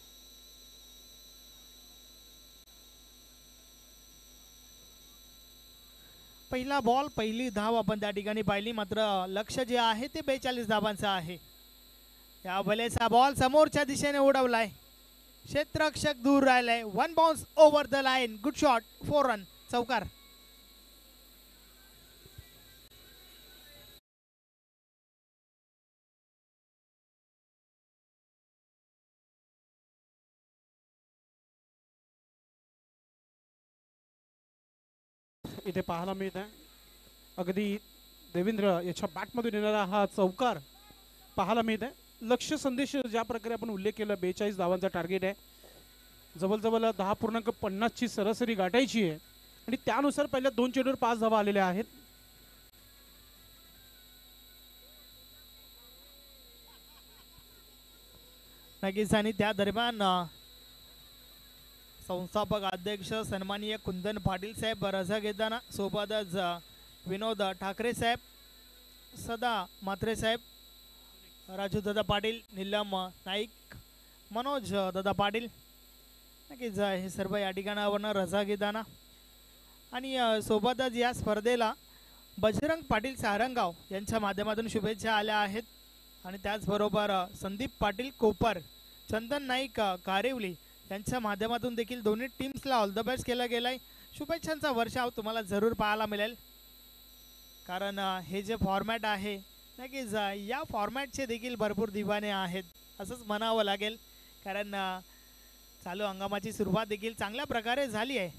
पहिला बॉल पहिली धाव आपण त्या ठिकाणी पाहिली, मात्र लक्ष जे आहे ते 42 धावांचं आहे. या भलेचा बॉल समोरच्या दिशेने उडवलाय. क्षेत्ररक्षक दूर राहिलाय. 1 bounce over the line. Good shot. 4 run. चौकार. इथे पाहायला मिळत आहे अगदी देवेंद्र याच्या बॅटमधून येणारा हा चौकार पाहायला मिळत आहे. लक्ष्य संदेश ज्या प्रकारे आपण उल्लेख केला, 42 धावांचा टार्गेट आहे. जवळजवळ 10.50 ची सरासरी गाठायची आहे आणि त्यानुसार पहिल्या 2 चेंडूवर 5 धावा आलेल्या आहेत. नक्कीच आणि त्या दरम्यान संस्थापक अध्यक्ष सन्माननीय कुंदन पाटील साहेब रजा घेताना सोबतच विनोद ठाकरे साहेब, सदा म्हात्रे साहेब, राजू दादा पाटील, नीलम नाईक, मनोज दादा पाटील, नक्कीच हे सर्व या ठिकाणावरनं रजा घेताना आणि सोबतच या स्पर्धेला बजरंग पाटील सारंगाव यांच्या माध्यमातून शुभेच्छा आल्या आहेत. आणि त्याचबरोबर संदीप पाटील कोपर, चंदन नाईक कारेवली यांच्या माध्यमातून देखील दोन्ही टीम्सला ऑल द बेस्ट केला गेलाय. शुभेच्छांचा वर्षाव तुम्हाला जरूर पाहायला मिळेल, कारण हे जे फॉर्मॅट आहे नक्कीच या फॉर्मॅटचे देखील भरपूर दिवाने आहेत असंच म्हणावं लागेल, कारण चालू हंगामाची सुरुवात देखील चांगल्या प्रकारे झाली आहे.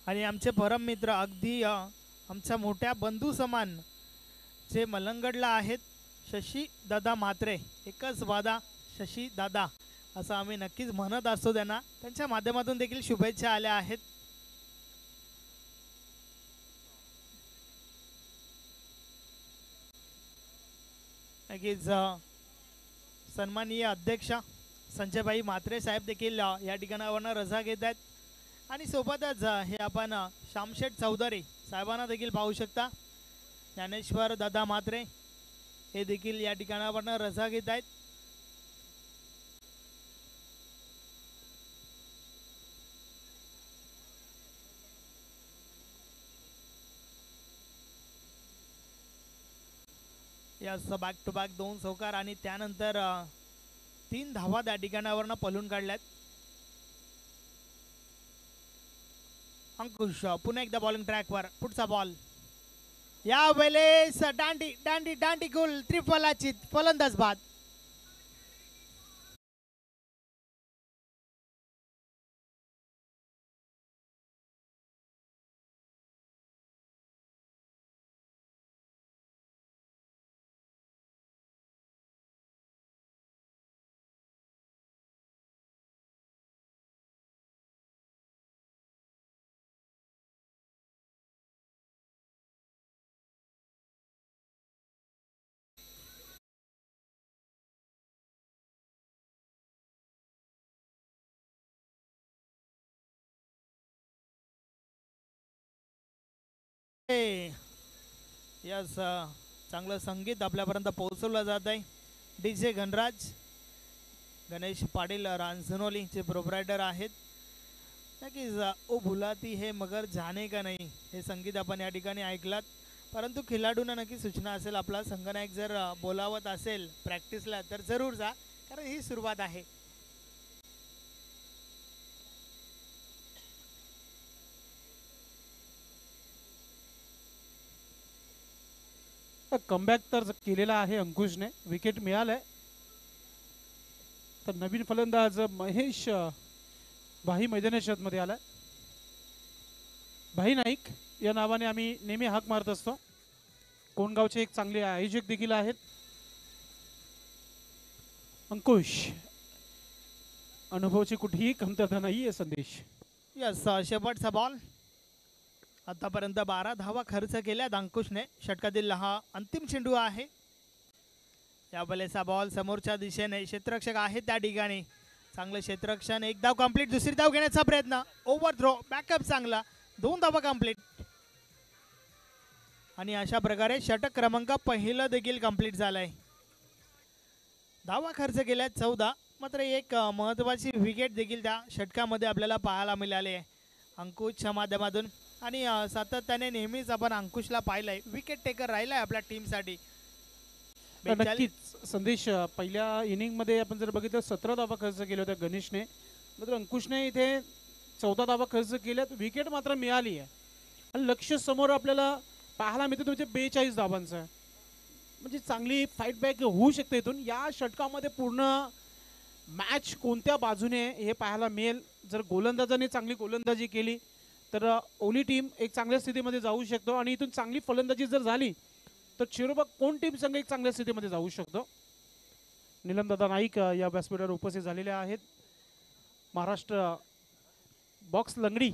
आणि आमचे परम मित्र अगदी आमच्या मोठ्या बंधू समान जे मलंगडला आहेत, शशी दादा म्हात्रे, एकच वादा शशी दादा असं आम्ही नक्कीच म्हणत असतो त्यांना, त्यांच्या माध्यमातून देखील शुभेच्छा आल्या आहेत. नक्कीच सन्माननीय अध्यक्ष संजयभाई म्हात्रे साहेब देखील या ठिकाणावरनं रजा घेत आहेत. आणि सोबतच हे आपण श्यामशेठ चौधरी साहेबांना देखील पाहू शकता. ज्ञानेश्वर दादा म्हात्रे हे देखील या ठिकाणावरनं रजा घेत आहेत. यास बॅक टू बॅक 2 चौकार आणि त्यानंतर 3 धावा त्या ठिकाणावरनं पळून काढल्यात. अंकुश पुन्हा एकदा बॉलिंग ट्रॅकवर, पुढचा बॉल यावेळेस दांडी दांडी दांडी गोल त्रिफलाची फलंदाज बाद. यस चांगलं संगीत आपल्यापर्यंत पोहोचवलं जात आहे. DJ घनराज, गणेश पाटील रांजनोलीचे प्रोप्रायटर आहेत. नक्कीच ओ भुलाती हे मगर जाने का नाही हे संगीत आपण या ठिकाणी ऐकलात. परंतु खेळाडूंना नक्की सूचना असेल, आपला संघनायक जर बोलावत असेल प्रॅक्टिसला तर जरूर जा, कारण ही सुरुवात आहे. कमबॅक तर केलेला आहे अंकुशने, विकेट मिळालंय. तर नवीन फलंदाज महेश भाई मैदानाच्या मध्ये आलाय. भाई नाईक या नावाने आम्ही नेहमी हाक मारत असतो. कोणगावचे एक चांगले आयोजक देखील आहेत. अंकुश, अनुभवाची कुठेही कमतरता नाही आहे संदेश. यस शेवटचा बॉल. आतापर्यंत 12 धावा खर्च केल्यात अंकुशने. षटकातील हा अंतिम चेंडू आहे. यावेळेचा बॉल समोरच्या दिशेने, क्षेत्ररक्षक आहे त्या ठिकाणी, चांगलं क्षेत्ररक्षण. एक धाव कंप्लीट, दुसरी धाव घेण्याचा प्रयत्न, ओव्हर थ्रो, बॅकअप चांगला, 2 धावा कंप्लीट. आणि अशा प्रकारे षटक क्रमांक पहिलं देखील कंप्लीट झालंय. धावा खर्च केल्यात 14, मात्र एक महत्त्वाची विकेट देखील त्या षटकामध्ये आपल्याला पाहायला मिळाली आहे अंकुशच्या माध्यमातून. आणि सातत्याने नेहमीच आपण अंकुशला पाहिलंय, विकेट टेकर राहिलाय आपल्या टीमसाठी. नक्कीच संदेश, पहिल्या इनिंग मध्ये आपण जर बघितलं 17 धावा खर्च केल्या होत्या गणेशने, मात्र अंकुशने इथे 14 धावा खर्च केल्यात. विकेट मात्र मिळाली आहे आणि लक्ष समोर आपल्याला पाहायला मिळतं म्हणजे 42 धावांचं, म्हणजे चांगली फाईट बॅक होऊ शकते इथून. या षटकामध्ये पूर्ण मॅच कोणत्या बाजूने हे पाहायला मिळेल. जर गोलंदाजाने चांगली गोलंदाजी केली तर ओली टीम एक चांगल्या स्थितीमध्ये जाऊ शकतो, आणि इथून चांगली फलंदाजी जर झाली तर चिरोबा कोण टीम संघ एक चांगल्या स्थितीमध्ये जाऊ शकतो. नीलमदादा नाईक या व्यासपीठावर उपस्थित झालेले आहेत. महाराष्ट्र बॉक्स लंगडी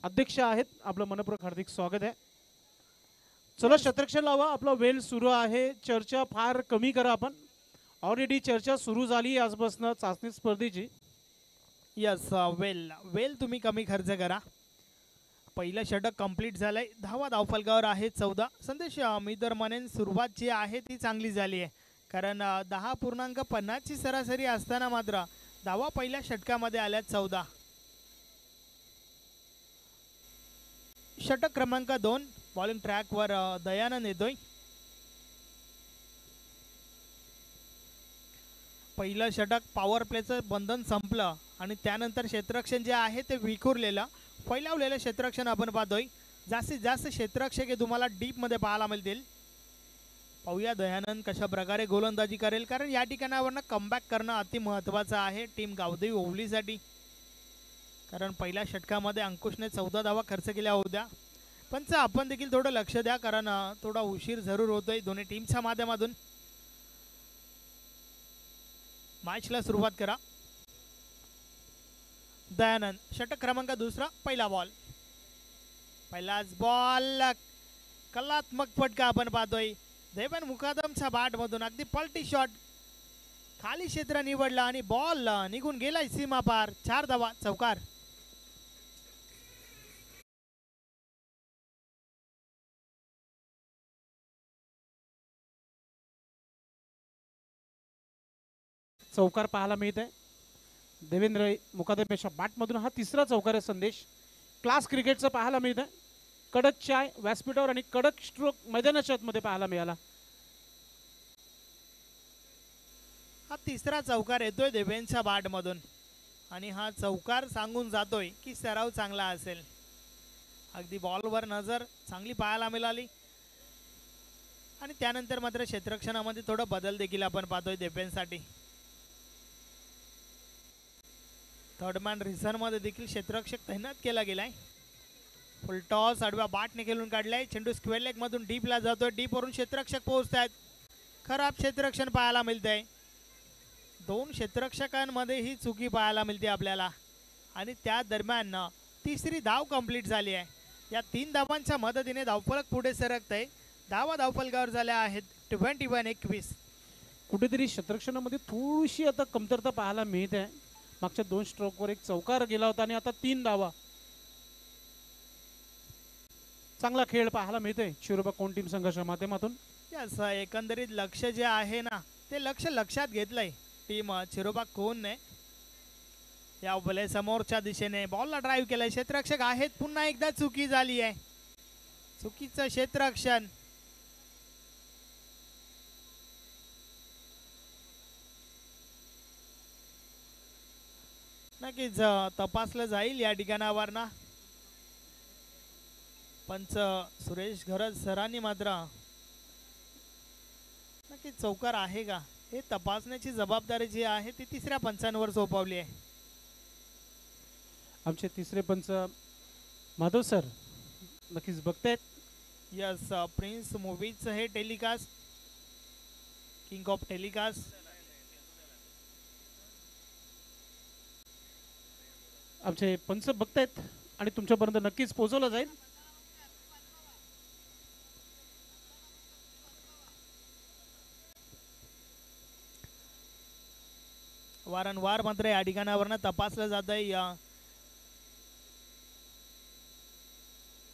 अध्यक्ष आहेत. आपलं मनपूर्वक हार्दिक स्वागत आहे. चला शतरक्षण लावा. आपला वेल सुरू आहे. चर्चा फार कमी करा आपण. ऑलरेडी चर्चा सुरू झाली आजपासून चाचणी स्पर्धेची. यस वेल तुम्ही कमी खर्च करा. पहिलं षटक कंप्लीट झालंय. धावा धावफलकावर आहे 14. संदेश मी तर म्हणेन सुरुवात जी आहे ती चांगली झाली आहे, कारण 10.50 ची सरासरी असताना मात्र धावा पहिल्या षटकामध्ये आल्यात 14. षटक क्रमांक 2 बॉलिंग ट्रॅकवर दयानंद येतोय. पहिलं षटक पॉवर प्लेचं बंधन संपलं आणि त्यानंतर क्षेत्ररक्षण जे आहे ते विखुरलेलं फैलावलेलं क्षेत्ररक्षण आपण पाहतोय. जास्तीत जास्त क्षेत्ररक्षक हे तुम्हाला डीपमध्ये पाहायला मिळतील. पाहूया दयानंद कशा प्रकारे गोलंदाजी करेल, कारण या ठिकाणावरनं कमबॅक करणं अति महत्त्वाचं आहे टीम गावदेवी ओवलीसाठी. कारण पहिल्या षटकामध्ये अंकुशने 14 धावा खर्च केल्या होत्या. पण आपण देखील थोडं लक्ष द्या, कारण थोडा उशीर जरूर होतोय दोन्ही टीमच्या माध्यमातून. मॅचला सुरुवात करा. दयानंद षटक क्रमांक 2 पहिला बॉल. पहिलाच बॉल कलात्मक फटका आपण पाहतोय. देवेन मुकादमच्या बॅटमधून अगदी पलटी शॉट, खाली क्षेत्र निवडला आणि बॉल निघून गेलाय सीमा पार. 4 धावा, चौकार. चौकार पाहायला मिळत आहे. देवेंद्र मुकादमेच्या बॅटमधून हा तिसरा चौकार आहे. संदेश क्लास क्रिकेटचं पाहायला मिळत आहे. कडक चाय व्यासपीठावर आणि कडक स्ट्रोक मैदानाच्या आतमध्ये पाहायला मिळाला. हा तिसरा चौकार येतोय देवेंच्या बॅटमधून आणि हा चौकार सांगून जातोय की सराव चांगला असेल. अगदी बॉलवर नजर चांगली पाहायला मिळाली आणि त्यानंतर मात्र क्षेत्ररक्षणामध्ये थोडा बदल देखील आपण पाहतोय देवेंसाठी. थर्ड मॅन रिझन मध्ये देखील क्षेत्ररक्षक तैनात केला गेलाय. फुल टॉस आडव्या बॅटने खेळून काढलाय. चेंडू स्क्वेअर लेग मधून डीपला जातोय. डीप वरून क्षेत्ररक्षक पोहोचतायत. खराब क्षेत्ररक्षण पाहायला मिळतंय. 2 क्षेत्ररक्षकांमध्ये ही चुकी पाहायला मिळते आपल्याला आणि त्या दरम्यान तिसरी धाव कंप्लीट झाली आहे. या 3 धावांच्या मदतीने धावफलक पुढे सरकतंय. धावा धावफलकावर झाल्या आहेत 21-21. कुठेतरी क्षेत्ररक्षणामध्ये थोडीशी आता कमतरता पाहायला मिळत आहे. मागच्या 2 स्ट्रोकवर एक चौकार गेला होता आणि आता 3 धावा. चांगला खेळ पाहायला मिळतोय शिरोबा कोण टीम संघर्षाच्या माध्यमातून. यस एकंदरीत लक्ष जे आहे ना ते लक्षात घेतलंय टीम चिरोबा कोणने. या भले समोरच्या दिशेने बॉलला ड्राईव्ह केलाय. क्षेत्ररक्षक आहेत. पुन्हा एकदा चुकी झाली आहे. चुकीचं क्षेत्ररक्षण. नक्कीच तपासलं जाईल या ठिकाणावर ना. पंच सुरेश घरज सरांनी मात्र नक्कीच चौकार आहे का हे तपासण्याची जबाबदारी जी आहे ती तिसऱ्या पंचांवर सोपवली आहे. आमचे तिसरे पंच माधव सर नक्कीच बघतायत. यस प्रिन्स मूवीजचं हे टेलिकास्ट, किंग ऑफ टेलिकास्ट. आमचे पंच बघतायत आणि तुमच्यापर्यंत नक्कीच पोहोचवलं जाईल. वारंवार मात्र या ठिकाणावरनं तपासलं जात आहे.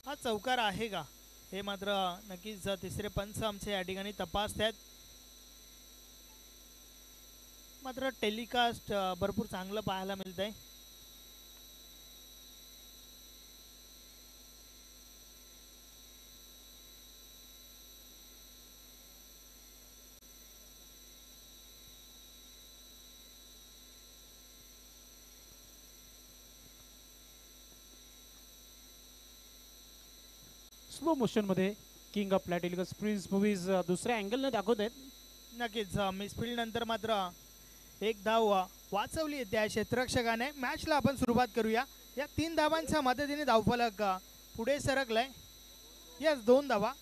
हा चौकार आहे का हे मात्र नक्कीच तिसरे पंच आमचे या ठिकाणी तपासतात. मात्र टेलिकास्ट भरपूर चांगलं पाहायला मिळत आहे. स्लो मोशन मध्ये किंग ऑफ प्लॅटिलिकस प्रिन्स मूवीज दुसऱ्या अँगलने दाखवत आहेत. नक्कीच मिसफील्ड नंतर मात्र एक धाव वाचवली त्या क्षेत्ररक्षकाने. मॅचला आपण सुरुवात करूया. या 3 धावांच्या मदतीने धावफलक पुढे सरकलाय. यस 2 धावा,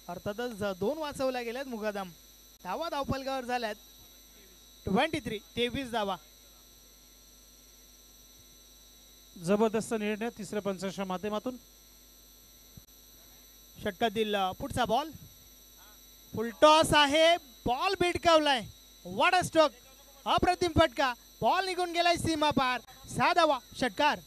अर्थातच 2 वाचवल्या गेल्यात मुकादम. धावा धावफलकावर झाल्यात 23 धावा. जबरदस्त निर्णय तिसऱ्या पंचाच्या माध्यमातून. षटकातील पुढचा बॉल फुलटॉस आहे. बॉल भिडकावलाय. What a stroke. अप्रतिम फटका. बॉल निघून गेलाय सीमा पार. 6 धावा. षटकार.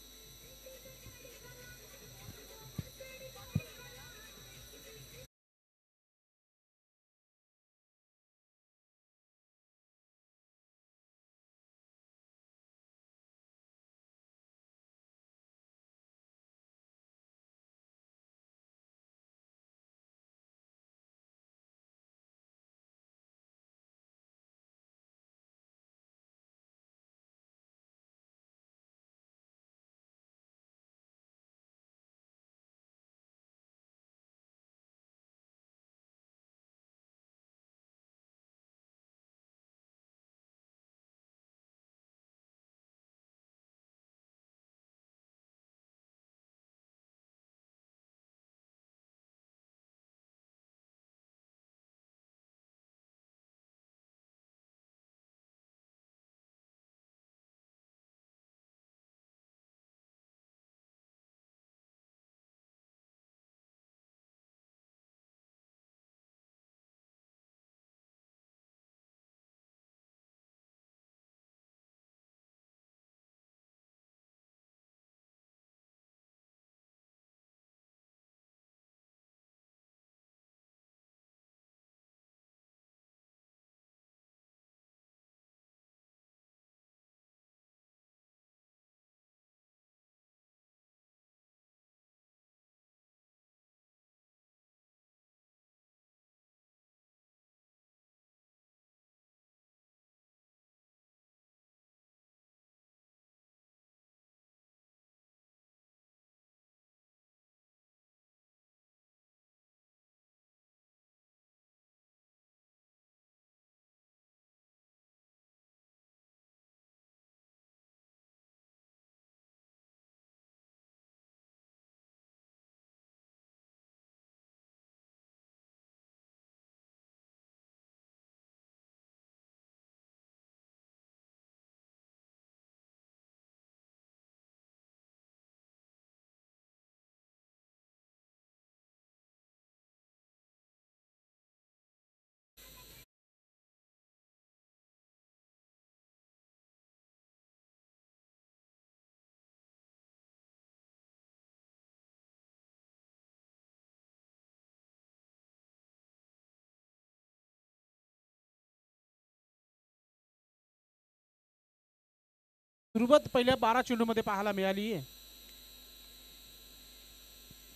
सुरुवात पहिल्या 12 चेंडूमध्ये पाहायला मिळाली आहे.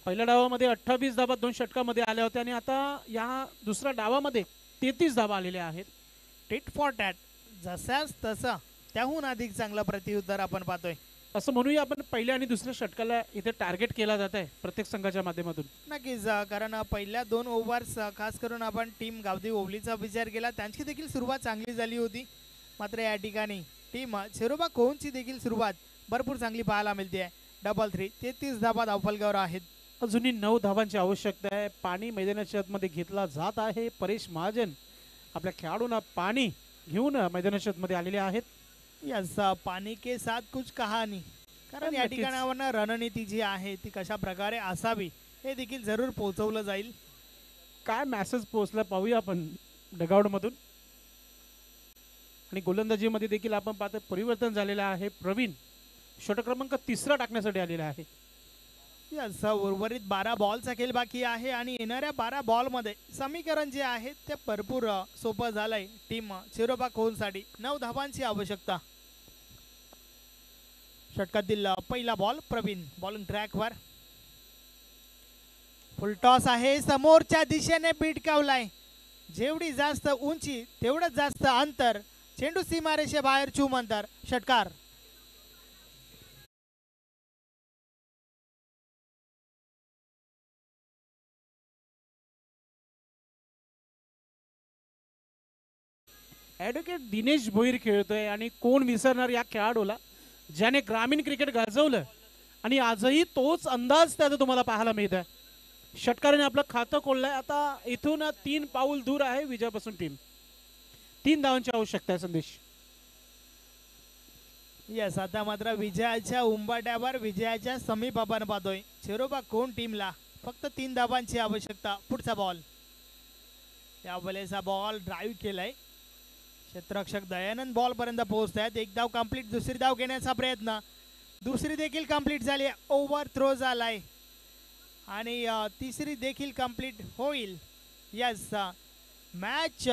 पहिल्या डावामध्ये 28 धावा 2 षटकामध्ये आल्या होत्या आणि आता या दुसऱ्या डावामध्ये 33 धावा आलेल्या आहेत. Tit for tat. जसाच तसा त्याहून अधिक चांगला प्रत्युत्तर आपण पाहतोय. असं म्हणूया आपण पहिल्या आणि दुसऱ्या षटकाला इथे टार्गेट केला जात आहे प्रत्येक संघाच्या माध्यमातून. नक्कीच कारण पहिल्या 2 ओव्हर्स खास करून आपण टीम गावदेवी ओवलीचा विचार केला. त्यांची देखील सुरुवात चांगली झाली होती. मात्र या ठिकाणी टीम शिरोबा कोहनची देखील सुरुवात भरपूर चांगली पाहायला मिळते आहे. 33 धावा धावफलकावर आहेत. अजूनही 9 धावांची आवश्यकता आहे. पाणी मैदानाच्या आतमध्ये घेतला जात आहे. परेश महाजन आपल्या खेळाडूंना पाणी घेऊन मैदानाच्या आतमध्ये आलेले आहेत. यस पाणी के साथ कुछ कहाणी. कारण या नक्कीच. ठिकाणावर रणनीती जी आहे ती कशा प्रकारे असावी हे देखील जरूर पोहोचवलं जाईल. काय मेसेज पोहोचला पाहूया आपण डगआउट मधून. आणि गोलंदाजीमध्ये देखील आपण पाहतो परिवर्तन झालेलं आहे. प्रवीण षटक क्रमांक 3 टाकण्यासाठी आलेला आहे. यस उर्वरित 12 बॉलचा खेळ बाकी आहे आणि येणाऱ्या 12 बॉलमध्ये समीकरण जे आहे ते भरपूर सोपं झालंय. टीम शिरोबा कोहनसाठी 9 धावांची आवश्यकता. षटकातील पहिला बॉल प्रवीण बॉलिंग ट्रॅकवर. फुलटॉस आहे. समोरच्या दिशेने भिडकावलाय. जेवढी जास्त उंची तेवढंच जास्त अंतर. चेंडू सीमारेषे बाहेर चूम अंतर. षटकार. ॲडव्होकेट दिनेश भोईर खेळतोय आणि कोण विसरणार या खेळाडूला ज्याने ग्रामीण क्रिकेट गाजवलं आणि आजही तोच अंदाज त्याचा तुम्हाला पाहायला मिळत आहे. षटकाराने आपलं खातं खोललंय. आता इथून 3 पाऊल दूर आहे विजयापासून टीम. 3 धावांची आवश्यकता आहे संदेश. येस, आता मात्र विजयाच्या उंबाट्यावर विजयाच्या समीप आपण पाहतोय. चेरोबा कोण टीमला फक्त 3 धावांची आवश्यकता. पुढचा बॉल, या वेळेचा बॉल ड्राईव्ह केलाय. क्षेत्ररक्षक दयानंद बॉल पर्यंत पोहोचत आहेत. एक धाव कंप्लीट, दुसरी धाव घेण्याचा प्रयत्न, दुसरी देखील कंप्लीट झाली. ओव्हर थ्रो झालाय आणि तिसरी देखील कंप्लीट होईल. Yes, match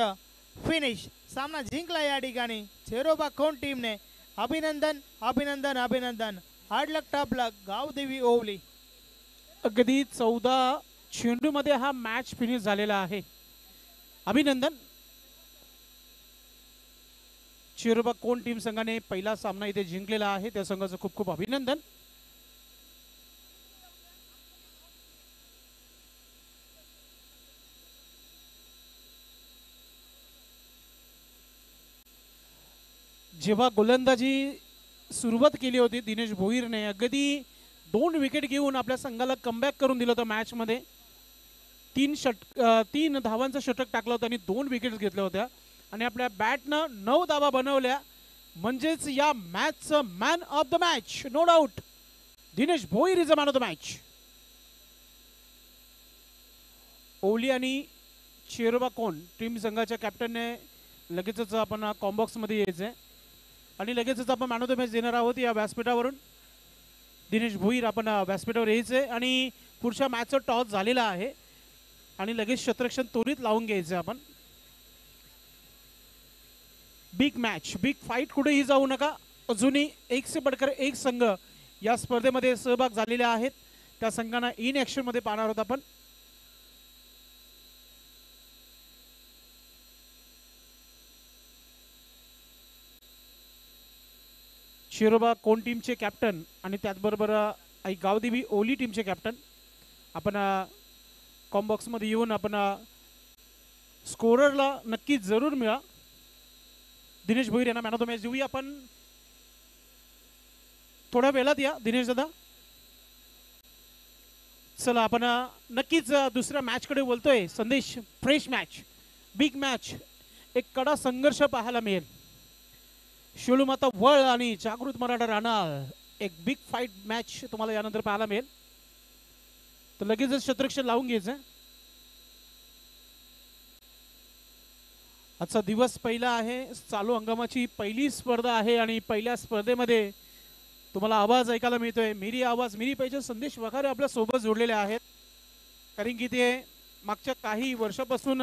finish. सामना जिंकला या ठिकाणी चेरोबा कोण टीमने. अभिनंदन अभिनंदन अभिनंदन. हार्ड लक, टफ लक, गावदेवी ओवली. अगदी 14 चेंडूमध्ये हा मॅच फिनिश झालेला आहे. अभिनंदन. चेरोबा कोण टीम संघाने पहिला सामना इथे जिंकलेला आहे, त्या संघाचं खूप खूप अभिनंदन. जेव्हा गोलंदाजी सुरुवात केली होती दिनेश भोईरने, अगदी 2 विकेट घेऊन आपल्या संघाला कमबॅक करून दिलं होतं मॅचमध्ये. 3 धावांचं षटक टाकलं होतं आणि 2 विकेट्स घेतल्या होत्या आणि आपल्या बॅटनं 9 धावा बनवल्या. म्हणजेच या मॅचचं man of the match, no doubt Dinesh Bhoir is a man of the match. Ovli आणि चेरोबा कोण टीम संघाच्या कॅप्टनने लगेचच आपण कॉम्बॉक्समध्ये यायचंय आणि लगेचच आपण मॅन ऑफ द मॅच देणार आहोत या व्यासपीठावरून. दिनेश भोईर आपण व्यासपीठावर यायचंय आणि पुढच्या मॅचचा टॉस झालेला आहे आणि लगेच क्षेत्ररक्षण त्वरित लावून घ्यायचं आपण. बिग मॅच, बिग फाईट, कुठेही जाऊ नका. अजूनही एक से बडकर एक संघ या स्पर्धेमध्ये सहभाग झालेले आहेत. त्या संघांना इन ऍक्शन मध्ये पाहणार आहोत आपण. चेरोबा कोण टीमचे कॅप्टन आणि त्याचबरोबर गावदेवी ओली टीमचे कॅप्टन आपण कॉम्बॉक्समध्ये येऊन आपण स्कोररला नक्कीच जरूर मिळा. दिनेश भोईर यांना मॅन ऑफ द मॅच देऊया आपण. थोड्या वेळात या दिनेश दादा. चला आपण नक्कीच दुसऱ्या मॅचकडे बोलतोय. संदेश, फ्रेश मॅच, बिग मॅच, एक कडा संघर्ष पाहायला मिळेल. शिवलुमाता वळ आणि जागृत मराठा राहणार, एक बिग फाईट मॅच तुम्हाला यानंतर पाहायला मिळेल. तर लगेचच क्षेत्ररक्षण लावून घ्यायचं. आजचा दिवस पहिला आहे, चालू हंगामाची पहिली स्पर्धा आहे आणि पहिल्या स्पर्धेमध्ये तुम्हाला आवाज ऐकायला मिळतोय. मेरी आवाज मेरी पहचान संदेश वखारे आपल्या सोबत जोडलेले आहेत. कारण की ते मागच्या काही वर्षापासून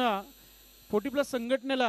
40+ संघटनेला